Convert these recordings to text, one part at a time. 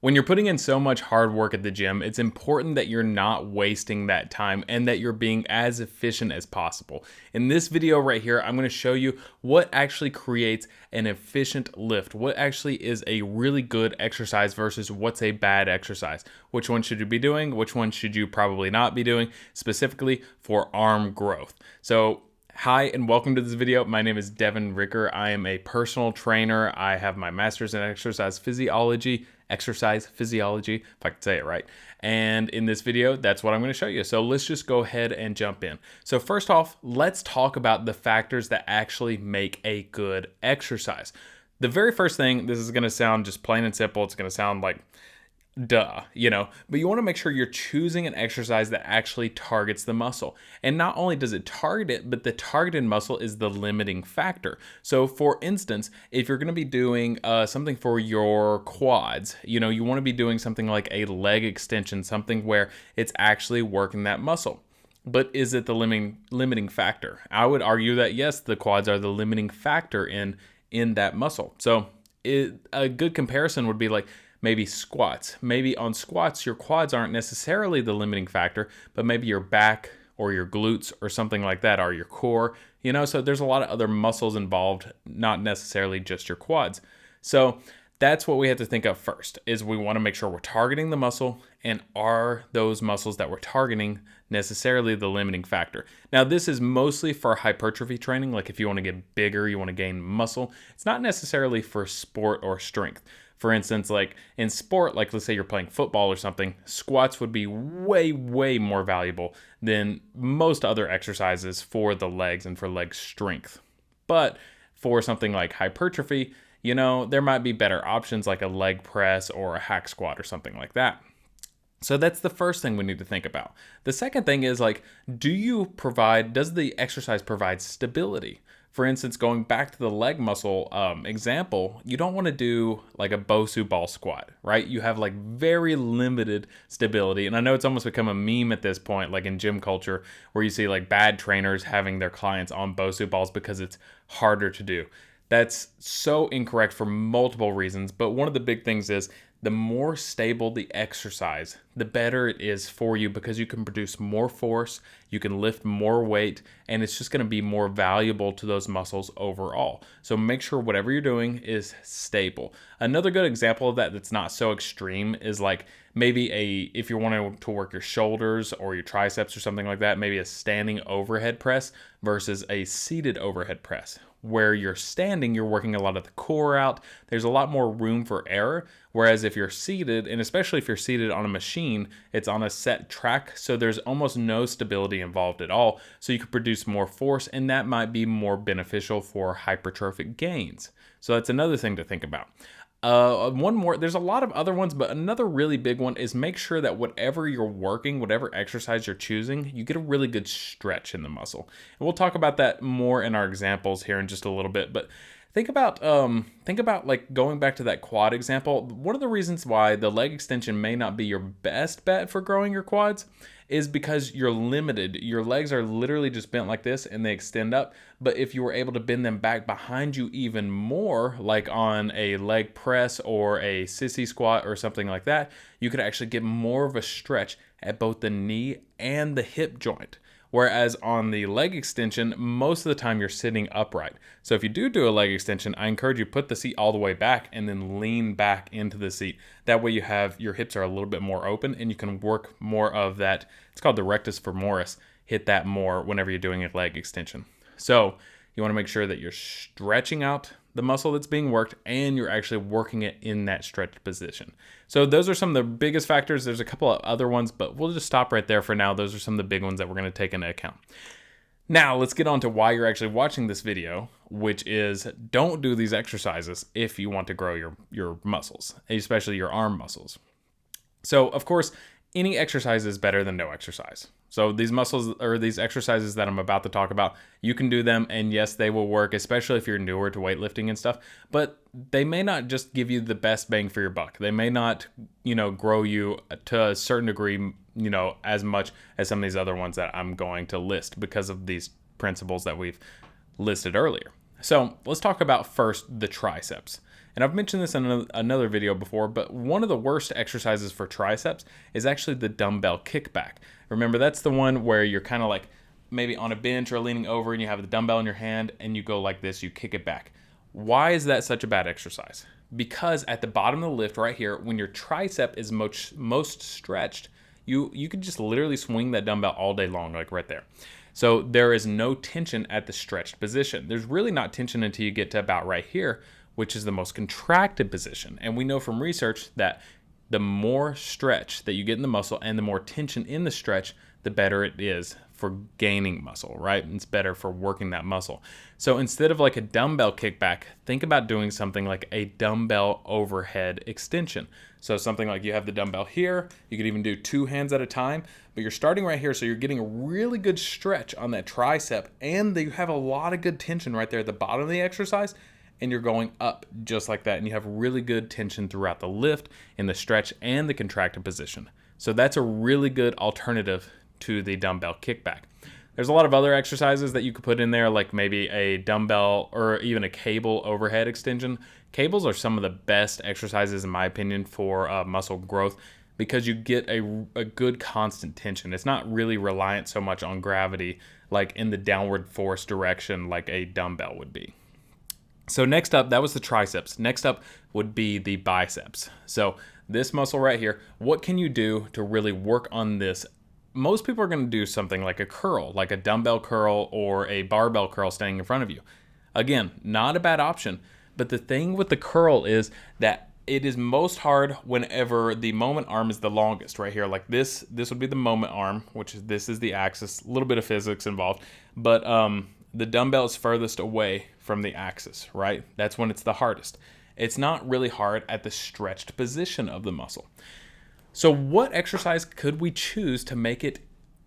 When you're putting in so much hard work at the gym, it's important that you're not wasting that time and that you're being as efficient as possible. In this video right here, I'm going to show you what actually creates an efficient lift, what actually is a really good exercise versus what's a bad exercise. Which one should you be doing? Which one should you probably not be doing, specifically for arm growth. So hi and welcome to this video. My name is Devin Ricker. I am a personal trainer. I have my master's in exercise physiology, if I could say it right. And in this video, that's what I'm going to show you. So let's just go ahead and jump in. So first off, let's talk about the factors that actually make a good exercise. The very first thing, this is going to sound just plain and simple. It's going to sound like duh, but you want to make sure you're choosing an exercise that actually targets the muscle. And not only does it target it, but the targeted muscle is the limiting factor. So for instance, if you're going to be doing something for your quads, you want to be doing something like a leg extension, something where it's actually working that muscle. But is it the limiting factor? I would argue that yes, the quads are the limiting factor in that muscle. So a good comparison would be like, maybe squats. Maybe on squats, your quads aren't necessarily the limiting factor, but maybe your back or your glutes or something like that, or your core, so there's a lot of other muscles involved, not necessarily just your quads. So that's what we have to think of first, is we want to make sure we're targeting the muscle, and are those muscles that we're targeting necessarily the limiting factor? Now, this is mostly for hypertrophy training, like if you want to get bigger, you want to gain muscle. It's not necessarily for sport or strength. For instance, like in sport, like let's say you're playing football or something, squats would be way, way more valuable than most other exercises for the legs and for leg strength. But for something like hypertrophy, there might be better options like a leg press or a hack squat or something like that. So that's the first thing we need to think about. The second thing is like, does the exercise provide stability? For instance, going back to the leg muscle example, you don't want to do like a Bosu ball squat, right? You have like very limited stability. And I know it's almost become a meme at this point, like in gym culture, where you see like bad trainers having their clients on Bosu balls because it's harder to do. That's so incorrect for multiple reasons. But one of the big things is the more stable the exercise, the better it is for you, because you can produce more force, you can lift more weight, and it's just going to be more valuable to those muscles overall. So make sure whatever you're doing is stable. Another good example of that that's not so extreme is like maybe if you're wanting to work your shoulders or your triceps or something like that, maybe a standing overhead press versus a seated overhead press. Where you're standing, you're working a lot of the core out. There's a lot more room for error. Whereas if you're seated, and especially if you're seated on a machine, it's on a set track. So there's almost no stability involved at all. So you can produce more force, and that might be more beneficial for hypertrophic gains. So that's another thing to think about. One more, there's a lot of other ones, but another really big one is make sure that whatever you're working, whatever exercise you're choosing, you get a really good stretch in the muscle. And we'll talk about that more in our examples here in just a little bit, but think about like going back to that quad example. One of the reasons why the leg extension may not be your best bet for growing your quads is because you're limited. Your legs are literally just bent like this and they extend up. But if you were able to bend them back behind you even more, like on a leg press or a sissy squat or something like that, you could actually get more of a stretch at both the knee and the hip joint. Whereas on the leg extension, most of the time you're sitting upright. So if you do a leg extension, I encourage you to put the seat all the way back and then lean back into the seat. That way your hips are a little bit more open and you can work more of that. It's called the rectus femoris. Hit that more whenever you're doing a leg extension. So you want to make sure that you're stretching out the muscle that's being worked and you're actually working it in that stretched position. So those are some of the biggest factors. There's a couple of other ones, but we'll just stop right there for now. Those are some of the big ones that we're going to take into account. Now let's get on to why you're actually watching this video, which is don't do these exercises if you want to grow your muscles, especially your arm muscles. So of course, any exercise is better than no exercise. So these muscles or these exercises that I'm about to talk about, you can do them, and yes, they will work, especially if you're newer to weightlifting and stuff, but they may not just give you the best bang for your buck. They may not, grow you to a certain degree, as much as some of these other ones that I'm going to list because of these principles that we've listed earlier. So let's talk about first the triceps. And I've mentioned this in another video before, but one of the worst exercises for triceps is actually the dumbbell kickback. Remember, that's the one where you're kind of like maybe on a bench or leaning over and you have the dumbbell in your hand and you go like this, you kick it back. Why is that such a bad exercise? Because at the bottom of the lift right here, when your tricep is most stretched, you could just literally swing that dumbbell all day long, like right there. So there is no tension at the stretched position. There's really not tension until you get to about right here, which is the most contracted position. And we know from research that the more stretch that you get in the muscle and the more tension in the stretch, the better it is for gaining muscle, right? It's better for working that muscle. So instead of like a dumbbell kickback, think about doing something like a dumbbell overhead extension. So something like you have the dumbbell here, you could even do 2 hands at a time, but you're starting right here, so you're getting a really good stretch on that tricep, and you have a lot of good tension right there at the bottom of the exercise, and you're going up just like that, and you have really good tension throughout the lift, in the stretch, and the contracted position. So that's a really good alternative to the dumbbell kickback. There's a lot of other exercises that you could put in there, like maybe a dumbbell or even a cable overhead extension. Cables are some of the best exercises, in my opinion, for muscle growth because you get a good constant tension. It's not really reliant so much on gravity like in the downward force direction like a dumbbell would be. So next up, that was the triceps. Next up would be the biceps. So this muscle right here, what can you do to really work on this? Most people are going to do something like a curl, like a dumbbell curl or a barbell curl standing in front of you. Again, not a bad option, but the thing with the curl is that it is most hard whenever the moment arm is the longest, right here. Like this would be the moment arm, which is, this is the axis, a little bit of physics involved, but the dumbbell is furthest away from the axis, right? That's when it's the hardest. It's not really hard at the stretched position of the muscle. So what exercise could we choose to make it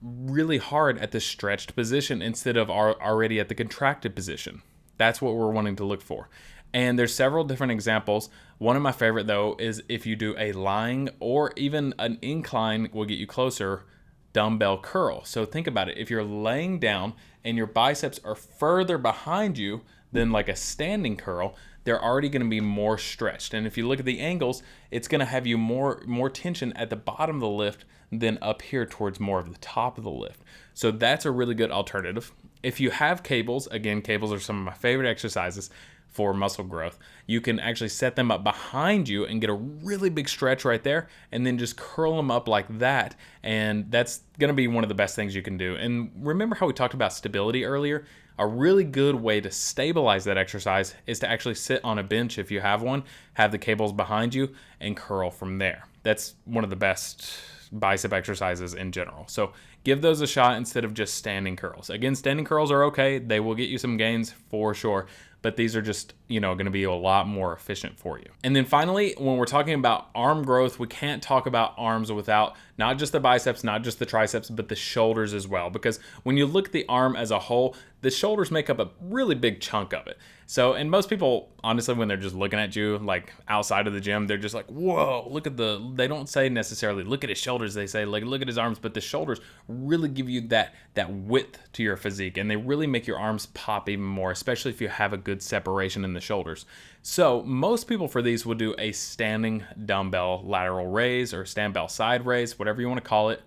really hard at the stretched position instead of already at the contracted position? That's what we're wanting to look for. And there's several different examples. One of my favorite though is if you do a lying or even an incline will get you closer dumbbell curl. So think about it. If you're laying down and your biceps are further behind you than like a standing curl, they're already going to be more stretched. And if you look at the angles, it's going to have you more tension at the bottom of the lift than up here towards more of the top of the lift. So that's a really good alternative. If you have cables, again, cables are some of my favorite exercises for muscle growth. You can actually set them up behind you and get a really big stretch right there and then just curl them up like that. And that's going to be one of the best things you can do. And remember how we talked about stability earlier? A really good way to stabilize that exercise is to actually sit on a bench if you have one, have the cables behind you, and curl from there. That's one of the best bicep exercises in general. So give those a shot instead of just standing curls. Again, standing curls are okay. They will get you some gains for sure, but these are just, going to be a lot more efficient for you. And then finally, when we're talking about arm growth, we can't talk about arms without not just the biceps, not just the triceps, but the shoulders as well. Because when you look at the arm as a whole, the shoulders make up a really big chunk of it. So, and most people, honestly, when they're just looking at you, like outside of the gym, they're just like, whoa, look at they don't say necessarily, look at his shoulders. They say, like, look at his arms, but the shoulders really give you that width to your physique. And they really make your arms pop even more, especially if you have a good separation in the shoulders. So most people for these will do a standing dumbbell lateral raise or dumbbell side raise, whatever you want to call it.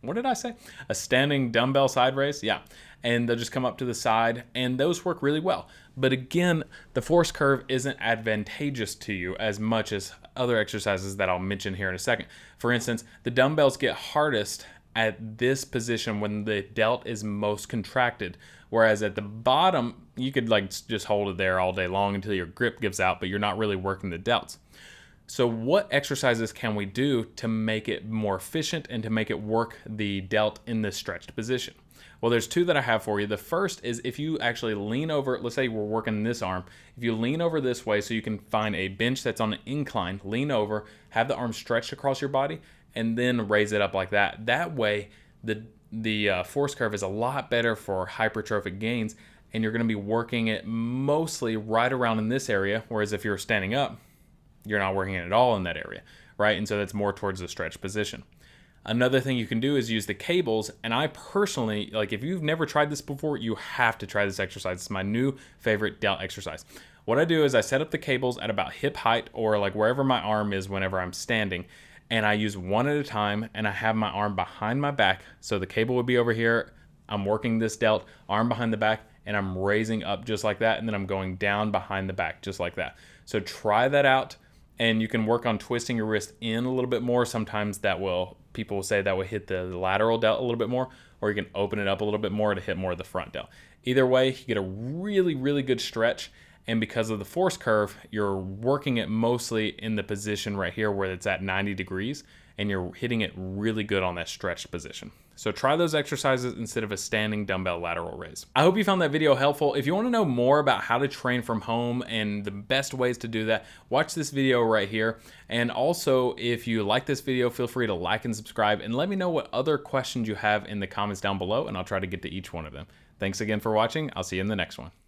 What did I say? A standing dumbbell side raise? Yeah. And they'll just come up to the side, and those work really well. But again, the force curve isn't advantageous to you as much as other exercises that I'll mention here in a second. For instance, the dumbbells get hardest at this position when the delt is most contracted, whereas at the bottom, you could like just hold it there all day long until your grip gives out, but you're not really working the delts. So what exercises can we do to make it more efficient and to make it work the delt in this stretched position? Well, there's 2 that I have for you. The first is if you actually lean over, let's say we're working this arm. If you lean over this way so you can find a bench that's on an incline, lean over, have the arm stretched across your body, and then raise it up like that. That way, the force curve is a lot better for hypertrophic gains, and you're going to be working it mostly right around in this area, whereas if you're standing up, you're not working it at all in that area, right? And so that's more towards the stretch position. Another thing you can do is use the cables, and I personally, like if you've never tried this before, you have to try this exercise. It's my new favorite delt exercise. What I do is I set up the cables at about hip height, or like wherever my arm is whenever I'm standing, and I use one at a time, and I have my arm behind my back. So the cable would be over here. I'm working this delt, arm behind the back, and I'm raising up just like that, and then I'm going down behind the back just like that. So try that out, and you can work on twisting your wrist in a little bit more. Sometimes people will say that will hit the lateral delt a little bit more, or you can open it up a little bit more to hit more of the front delt. Either way, you get a really, really good stretch. And because of the force curve, you're working it mostly in the position right here where it's at 90 degrees, and you're hitting it really good on that stretched position. So try those exercises instead of a standing dumbbell lateral raise. I hope you found that video helpful. If you want to know more about how to train from home and the best ways to do that, watch this video right here. And also, if you like this video, feel free to like and subscribe, and let me know what other questions you have in the comments down below, and I'll try to get to each one of them. Thanks again for watching. I'll see you in the next one.